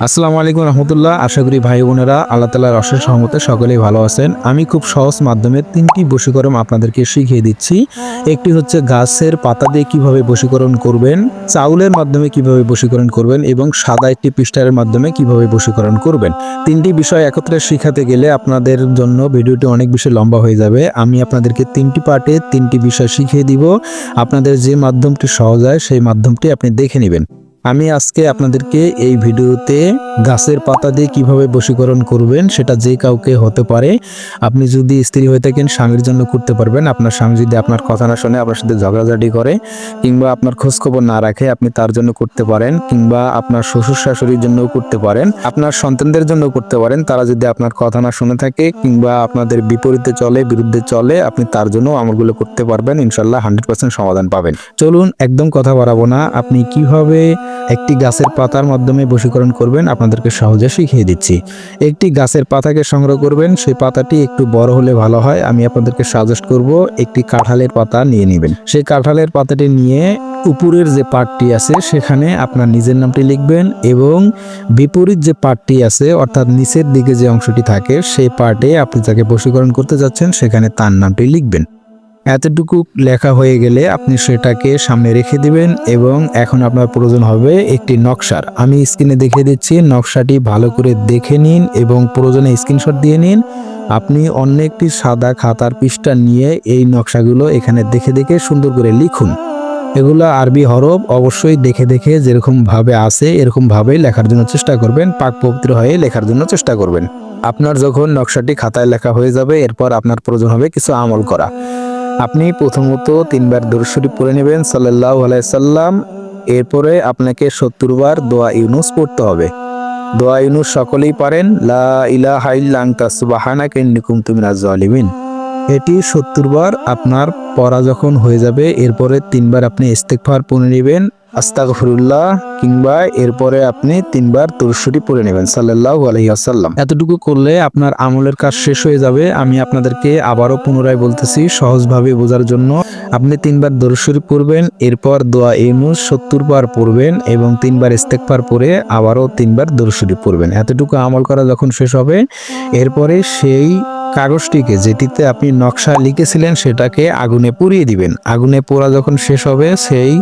আসসালামু আলাইকুম রহমতুল্লাহ। আশা করি ভাই বোনেরা আল্লাহ তাআলার অশেষ রহমতে সকলেই ভালো আছেন। আমি খুব সহজ মাধ্যমে 3টি বশীকরণ আপনাদেরকে শিখিয়ে দিচ্ছি। একটি হচ্ছে গাছের পাতা দিয়ে কিভাবে বশীকরণ করবেন, চাউলের মাধ্যমে কিভাবে বশীকরণ করবেন এবং সাদা একটি পৃষ্ঠার মাধ্যমে কিভাবে বশীকরণ করবেন। 3টি বিষয় একত্রে শিখাতে গেলে আপনাদের জন্য ভিডিওটি অনেক বেশি লম্বা হয়ে যাবে। আমি আপনাদেরকে 3টি পার্টে 3টি বিষয় শিখিয়ে দিব। আপনাদের যে মাধ্যমটি সহজ হয় সেই মাধ্যমটি আপনি দেখে নেবেন। আমি আজকে আপনাদেরকে এই ভিডিওতে গাছের পাতা দিয়ে কিভাবে বশীকরণ করবেন সেটা যে কাউকে হতে পারে। আপনি যদি স্ত্রী হয়ে থাকেন স্বামীর জন্য করতে পারবেন। আপনার স্বামী যদি আপনার কথা না শুনে আপনার সাথে ঝগড়াঝাটি করে কিংবা আপনার খোঁজখবর না রাখে আপনি তার জন্য করতে পারেন, কিংবা আপনার শ্বশুর শাশুড়ির জন্যও করতে পারেন, আপনার সন্তানদের জন্য করতে পারেন। তারা যদি আপনার কথা না শুনে থাকে কিংবা আপনাদের বিপরীতে চলে, বিরুদ্ধে চলে, আপনি তার জন্য আমলগুলো করতে পারবেন। ইনশাল্লাহ 100% সমাধান পাবেন। চলুন, একদম কথা বাড়াবো না, আপনি কিভাবে একটি গাছের পাতার মাধ্যমে বশীকরণ করবেন আপনাদেরকে সহজে শিখিয়ে দিচ্ছি। একটি গাছের পাতাকে সংগ্রহ করবেন, সেই পাতাটি একটু বড় হলে ভালো হয়। আমি আপনাদেরকে সাজেস্ট করব একটি কাঁঠালের পাতা নিয়ে নেবেন। সেই কাঁঠালের পাতাটি নিয়ে উপরের যে পার্টটি আছে সেখানে আপনার নিজের নামটি লিখবেন এবং বিপরীত যে পার্টটি আছে অর্থাৎ নিচের দিকে যে অংশটি থাকে সেই পার্টে আপনি যাকে বশীকরণ করতে যাচ্ছেন সেখানে তার নামটি লিখবেন। এতটুকু লেখা হয়ে গেলে আপনি সেটাকে সামনে রেখে দিবেন এবং এখন আপনার প্রয়োজন হবে একটি নকশার। আমি স্ক্রিনে দেখিয়ে দিচ্ছি, নকশাটি ভালো করে দেখে নিন এবং প্রয়োজনে স্ক্রিনশট দিয়ে নিন। আপনি অন্য একটি সাদা খাতার পৃষ্ঠা নিয়ে এই নকশাগুলো এখানে দেখে দেখে সুন্দর করে লিখুন। এগুলো আরবি হরফ, অবশ্যই দেখে দেখে যেরকম ভাবে আছে এরকম ভাবেই লেখার জন্য চেষ্টা করবেন, পাক পবিত্র হয়ে লেখার জন্য চেষ্টা করবেন। আপনার যখন নকশাটি খাতায় লেখা হয়ে যাবে এরপর আপনার প্রয়োজন হবে কিছু আমল করা। আপনি প্রথমত 3বার দরুদ শরীফ পড়ে নেবেন সাল্লাল্লাহু আলাইহি সাল্লাম। এরপরে আপনাকে 70 বার দোয়া ইউনুস পড়তে হবে। দোয়া ইউনুস সকলেই পারেন, লা ইলাহা ইল্লা আনতা সুবহানাকা ইন্নী কুনতু মিনাজ জালিমিন। এটি 70 বার আপনার পড়া যখন হয়ে যাবে এরপরে 3বার আপনি ইস্তেগফার পড়ে নেবেন, আস্তাগফিরুল্লাহ, কিংবা এরপরে আপনি 3বার দরুদ শরীফ পড়ে নেবেন সাল্লাল্লাহু আলাইহি ওয়াসাল্লাম। এতটুকু করলে আপনার আমলের কাজ শেষ হয়ে যাবে। আমি আপনাদেরকে আবারও পুনরায় বলতেছি সহজভাবে বোঝার জন্য। আপনি 3বার দরুদ শরীফ পড়বেন, এরপর দোয়া ইউনুস 70 বার পড়বেন এবং 3বার ইস্তেগফার পড়ে আবারও 3বার দরুদ শরীফ পড়বেন। এতটুকু আমল করা যখন শেষ হবে এরপরে সেই কাগজটিকে যেটিতে আপনি নকশা লিখেছিলেন সেটাকে আগুনে পুড়িয়ে দিবেন। আগুনে পোড়া যখন শেষ হবে সেই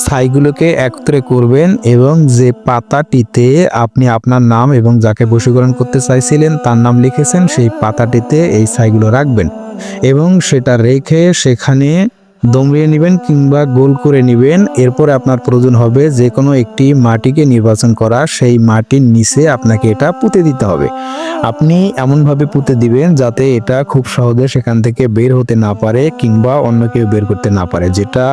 ছাইগুলোকে একত্রে করবেন এবং যে পাতাটিতে আপনি আপনার নাম এবং যাকে বশীকরণ করতে চাইছিলেন তার নাম লিখেছেন সেই পাতাটিতে এই ছাইগুলো রাখবেন এবং সেটা রেখে সেখানে দমিয়ে নেবেন কিংবা গোল করে নেবেন। এরপরে আপনার প্রয়োজন হবে যে কোনো একটি মাটিকে নির্বাচন করা, সেই মাটির নিচে আপনাকে এটা পুঁতে দিতে হবে। আপনি এমনভাবে পুঁতে দিবেন যাতে এটা খুব সহজে সেখান থেকে বের হতে না পারে কিংবা অন্য কেউ বের করতে না পারে, যেটা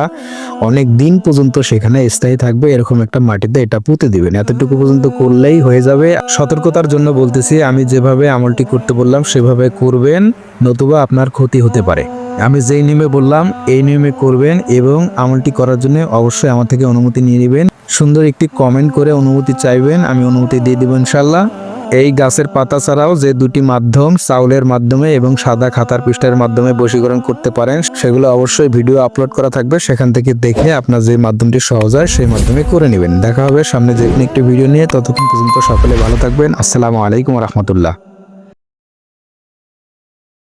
অনেক দিন পর্যন্ত সেখানে স্থায়ী থাকবে। এরকম একটা মাটিতে এটা পুঁতে দিবেন। এতটুকু পর্যন্ত করলেই হয়ে যাবে। সতর্কতার জন্য বলতেছি, আমি যেভাবে আমলটি করতে বললাম সেভাবে করবেন, নতুবা আপনার ক্ষতি হতে পারে। আমি যেই নিয়মে বললাম এই নিয়মে করবেন এবং আমলটি করার জন্য অবশ্যই আমার থেকে অনুমতি নিয়ে নেবেন। সুন্দর একটি কমেন্ট করে অনুমতি চাইবেন, আমি অনুমতি দিয়ে দেব ইনশাল্লাহ। এই গাছের পাতা ছাড়াও যে দুটি মাধ্যম চাউলের মাধ্যমে এবং সাদা খাতার পৃষ্ঠার মাধ্যমে বশীকরণ করতে পারেন সেগুলো অবশ্যই ভিডিও আপলোড করা থাকবে, সেখান থেকে দেখে আপনার যে মাধ্যমটি সহজ হয় সেই মাধ্যমে করে নেবেন। দেখা হবে সামনে যে কোনো একটি ভিডিও নিয়ে। ততক্ষণ পর্যন্ত সকলে ভালো থাকবেন। আসসালামু আলাইকুম রহমতুল্লাহ।